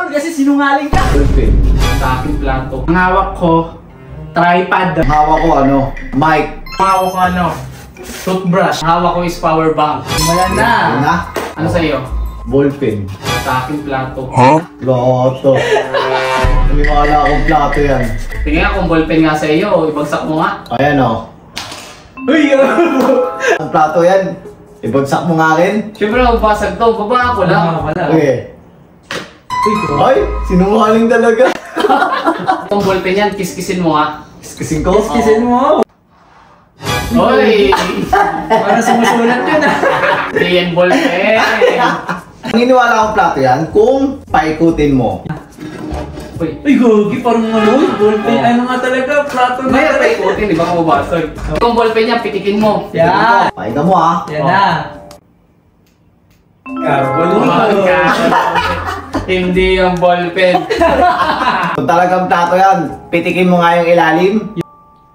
yun kasi sinungaling ka. Ballpen. Sa aking plato. Ang hawak ko, tripod. Ang hawak ko ano? Mic. Hawak ko ano? Toothbrush. Hawak ko is power bank. Wala na. Ano na? Ano sa'yo? Ballpen. Sa aking plato. Plato. Hindi wala akong plato yan. Tingnan nga kung ballpen nga sa'yo. Ibagsak mo nga. Ayan o. Uy! Ang plato yan. Ibagsak mo nga rin. Siyempre magbasag to. Baba ko lang. Wala. Okay. Ay, sinungaling talaga. Kung ballpen yan, kiskisin mo nga. Kiskising ko? Kisin mo. Hoy! Para sumusulat yun ah. Hindi yan ballpen. Naniniwala akong plato yan kung paikutin mo. Uy. Uy, gogi, parang ano, ballpen. Ano nga talaga, plato na May talaga. paikutin, di ba mababasag? Kung ballpen yan, pitikin mo. Yan. Pakita mo ah. Yan na. Carbon Umaga. Hindi yung ballpen. Kung talagang plato yan, pitikin mo nga yung ilalim.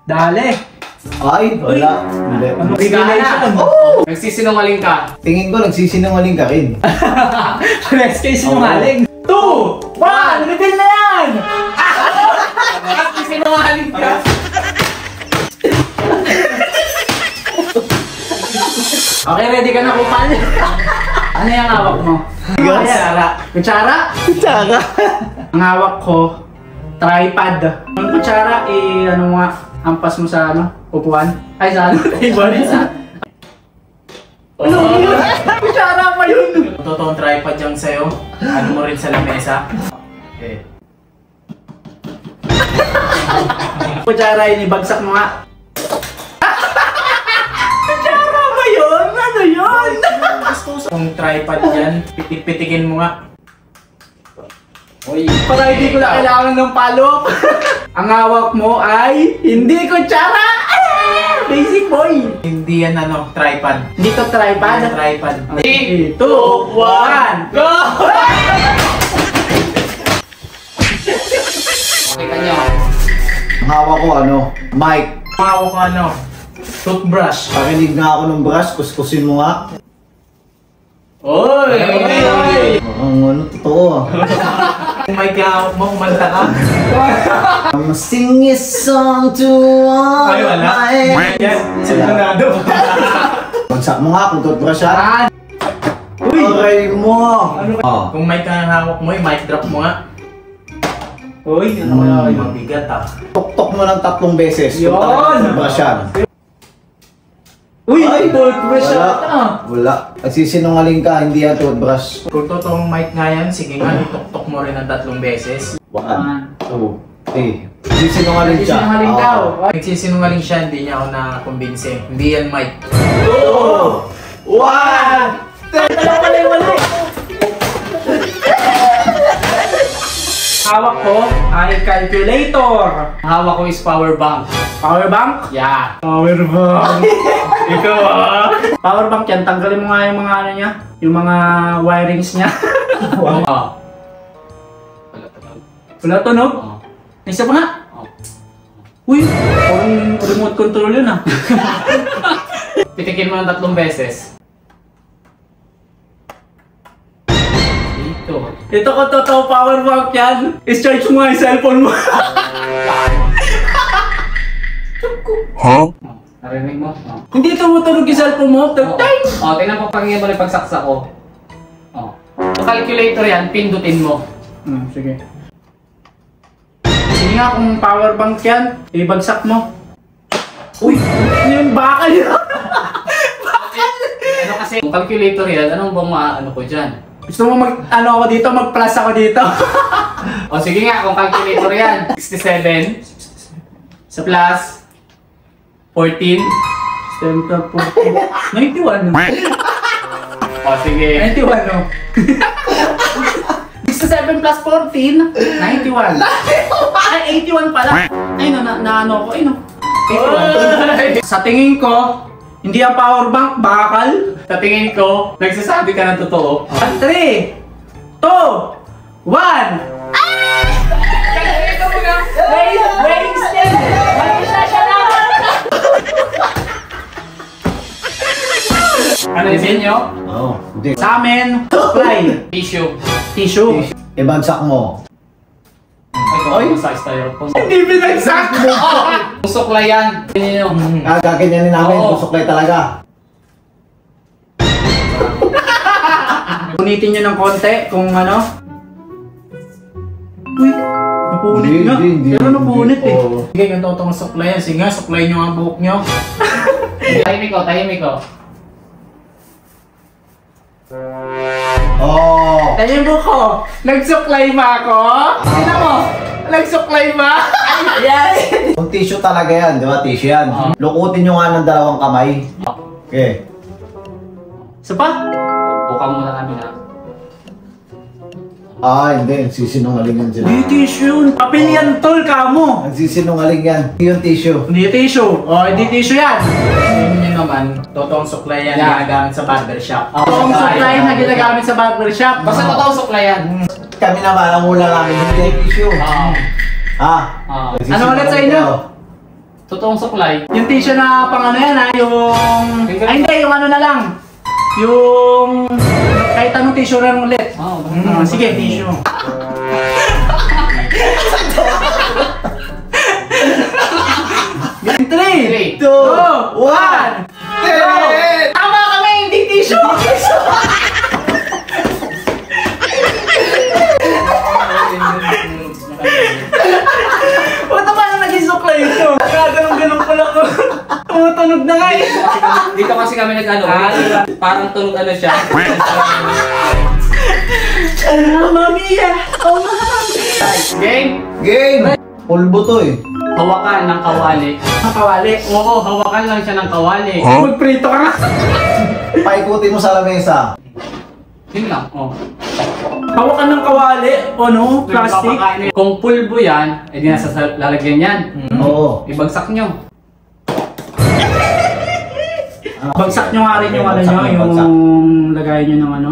Dali. Ay, wala. Hindi. Revelation. Nagsisinungaling ka. Tingin ko nagsisinungaling ka rin. Next case sinungaling. 2, 1, reveal na yan! Nagsisinungaling ka. Okay, ready ka na kupal? Ano yung hawak mo? Bigas. Kutsara. Kutsara? Tsaka. Ang hawak ko, tripod. Ang kutsara, ano nga, ampas mo sa ano, upuan. Ay, sa ano, table. Ano yun? Kutsara pa yun! Totoong tripod yung sa'yo. Ano mo rin sa lamesa. Okay. Kutsara yun, ibagsak mo nga. Kutsara ba yun? Ano yun? Kung tripod yan, pitikin mo nga. Uy, Para hindi ko na kailangan ng palo. Ang hawak mo ay hindi kutsara! Basic boy! hindi yan ano, tripod. Hindi to tripod. Yan, tripod. 3, 2, 1, go! Kita nyo. Ang hawak ko ano? Mic. Hawak ko ano? Toothbrush. Pakinig nga ako ng brush, kuskusin mo nga. Oy! Oy! Ang ano, totoo ah. Kung may kahawak mo, kumanta ka. I'm sing a song to all Ay, wala. my... Yan, sinunado. Bagsak mo nga kung toothbrush yan. Uy! Aray mo! Oh. Kung may kahawak mo, mic drop mo nga. Uy! Ay, mabigat ah. Tok-tok mo ng 3 beses. Yun! Kung talagang toothbrush yan. Uy! Ay, Toothbrush wala. ata! Wala. Nagsisinungaling ka, hindi yan toothbrush. Kung totoong mic nga yan, sige nga, itok-tok mo rin ng 3 beses. 1, 2, 3. Nagsisinungaling siya. Nagsisinungaling daw. Nagsisinungaling siya, hindi niya ako na-convince. Hindi yan mic. 2, 1! Dalawa pala yung wala eh. Hawak ko ay calculator. Hawak ko is power bank. Power bank? Yeah. Power bank. Ikaw ah. Power bank yan. Tanggalin mo nga yung mga ano niya. Yung mga wirings niya. Oh. Wala tunog? Oh. Isa pa nga. Oh. Uy, parang remote control yun ah. Pitikin mo ng 3 beses. Dito. Ito ko totoo power bank yan. Is-charge mo nga yung cellphone mo. Narinig mo? Oh. Hindi tumutunog yung cellphone mo. Ting! Oh, tingnan mo pag yung pagsaksak ko. Oh. Sa calculator yan, pindutin mo. Sige. Sige nga kung power bank yan, ibagsak mo. Uy! Ano yung bakal yun? Ano kasi, kung calculator yan, anong bang maano ko dyan? Gusto mo ano ako dito, mag-plus ako dito? O sige nga, kung calculator yan, 67 sa plus 14. 91 no? O sige. 91 no? 67 plus 14, 91. Ay, 81 pala. Ay, ano ko, ay no. 81. Sa tingin ko, hindi ang power bank, bakal. Sa tingin ko, nagsasabi ka ng totoo. 3, 2, 1. Calculator mo na. Wait, stay! Mag-isa na! Ano Ano yun nyo? Oo, hindi. Sa amin, fly. Tissue. Tissue. Ibagsak mo. Ay, sa styrofoam. Hindi binagsak! Suklay yan. Gaganyanin namin, susuklay talaga. Punitin nyo ng konti kung ano. Uy, napunit nga. Pero napunit eh. Sige, ganito itong suklay yan. Sige nga, suklay nyo ang buhok nyo. Tahimik ko, tahimik ko. Oh. Ayun buhok ko. Nagsuklay ba ako? Sino mo? Nagsuklay ba? Ayan. Kung tissue talaga yan, di ba? Tissue yan. Lukutin nyo nga ng dalawang kamay. Okay. Isa pa? Bukang muna namin ha. Hindi. Nagsisinungaling yan sila. Hindi tissue. Papel yan tol ka mo. Nagsisinungaling yan. Hindi yung tissue. Hindi tissue. Hindi tissue yan. Sabihin nyo naman, totoong suklay yan na ginagamit sa barbershop. Totoong suklay na ginagamit sa barbershop. Basta totoo suklay yan. Kami naman, ang hula namin, hindi yung tissue. Ano ulit sa inyo? Totoong suklay. Yung tissue na pang ano yan ha, yung... Ay hindi, yung ano na lang. Yung... Kahit anong tissue na ulit. Sige, tissue. Game 3, 2, 1, go! Tama kami, hindi tissue! Ba't paano naging suklay ito? Ganun pala ko. Tumutunog na nga eh. Dito kasi kami nag-ano, parang tunog ano siya. Mamiya! Oh, Game! Game! Pulbo to eh. Hawakan ng kawali. Kawali. Oo, hawakan lang siya ng kawali. Magprito ka nga. Paikutin mo sa lamesa. Yun lang, Hawakan ng kawali. O no? Plastic. Kung pulbo yan, edi nasa lalagyan yan. Oo. Ibagsak nyo. Bagsak nyo nga rin yung ano nyo, yung lagay nyo ng ano.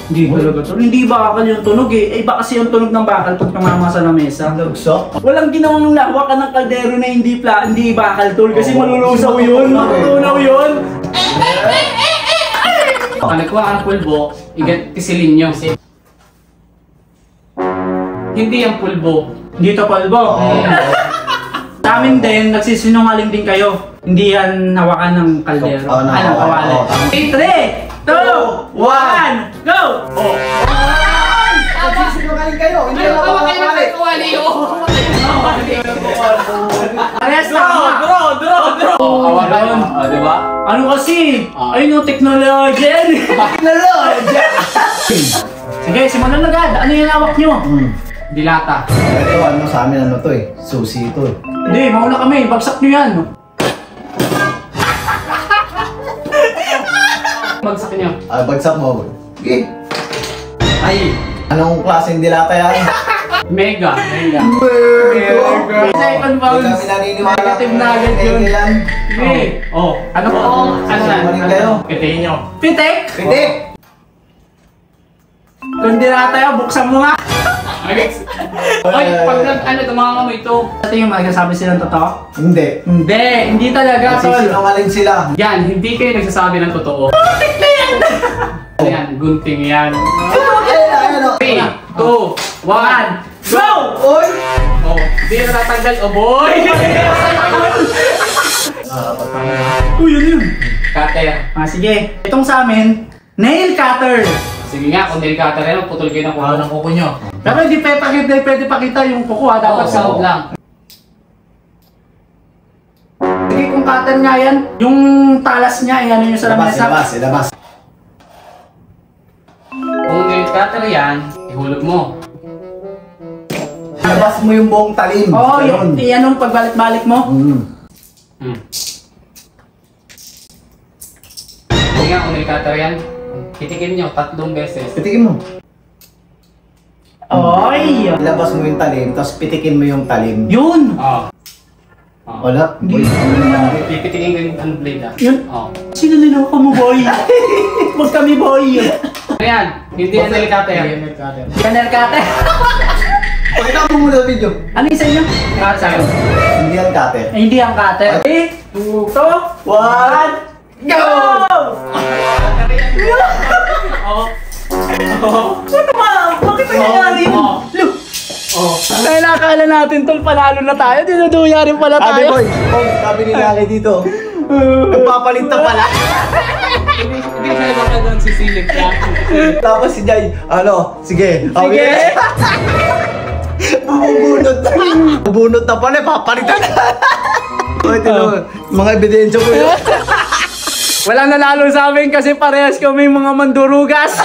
Hindi talaga to. Hindi bakal yung tunog eh. Iba kasi yung tunog ng bakal pag tumama sa lamesa. Lugso. Walang ginawang lawakan ng kaldero na hindi bakal tol kasi malulusaw yun. Matutunaw yun. Pag nagkuha ka ng pulbo, kisilin nyo. Hindi yung pulbo. Hindi to palbo. Sa amin din, nagsisinungaling din kayo. Hindi yan hawakan ng kaldero. Ng kawali. 3, 2, 1, go! Nagsisinungaling kayo. Hindi na kawali. Parehas na nga. Draw! Hawakan. Diba? Ano kasi? Ayun yung technology. Sige, simulan na agad. Ano yung hawak nyo? Dilata. Ito ano sa amin ano to eh. Susi ito eh. Hindi, mauna kami. Bagsak nyo yan. Bagsak nyo. Bagsak mo. Okay. Ay! Anong klaseng dilata yan? Mega. Second bounce. Kami naniniwala. Negative na agad yun. Sige. Ano po? Ano Sinungaling kayo. Pitihin nyo. Pitik! Pitik! Kung di na tayo, buksan mo nga. Ay, pag tumama mo ito. Ito yung magsasabi silang totoo? Hindi. Hindi talaga, tol. Nagsisinungaling sila. Yan, hindi kayo nagsasabi ng totoo. Yan, gunting yan. 3, 2, 1, go! Oy! Di na natanggal, boy! Uy, yun. Cutter. Sige. Itong sa amin, nail cutter. Sige nga, kung nail cutter yan, putol kayo ng kuko nyo. Pero hindi pwede pakita yung kuko ha. Dapat sa loob lang. Sige, kung cutter nga yan, yung talas niya, ano yung sa lamesa. Ilabas. Kung nail cutter yan, ihulog mo. Ilabas mo yung buong talim. Oo, yung pagbalik-balik mo. Sige nga, kung nail cutter yan, pitikin nyo 3 beses. Pitikin mo. Oy! Ilabas mo yung talim, tapos pitikin mo yung talim. Yun! Wala. Hindi. Pipitikin ko yung blade Yun. Sino niloko mo, boy? Huwag kami, boy! Ayan, hindi yan nail cutter. Yan, nail cutter. Pakita mo muna video. Ano yung sa inyo? Cutter. Hindi yan cutter. Hindi ang cutter. 3, 2, 1, go! Ano ba? Bakit nangyayari yun? Look! Dahil nakakala natin tol, panalo na tayo. Dinuduya rin pala Ate tayo. boy, sabi ni Laki dito. Nagpapalit na pala. Hindi siya baka doon sisilip ka. Tapos si Jay, ano, sige. Sige. Bubunot na pala, papalitan na. Oy, mga ebidensya ko yun. Walang nanalo sa amin kasi parehas kami mga mandurugas.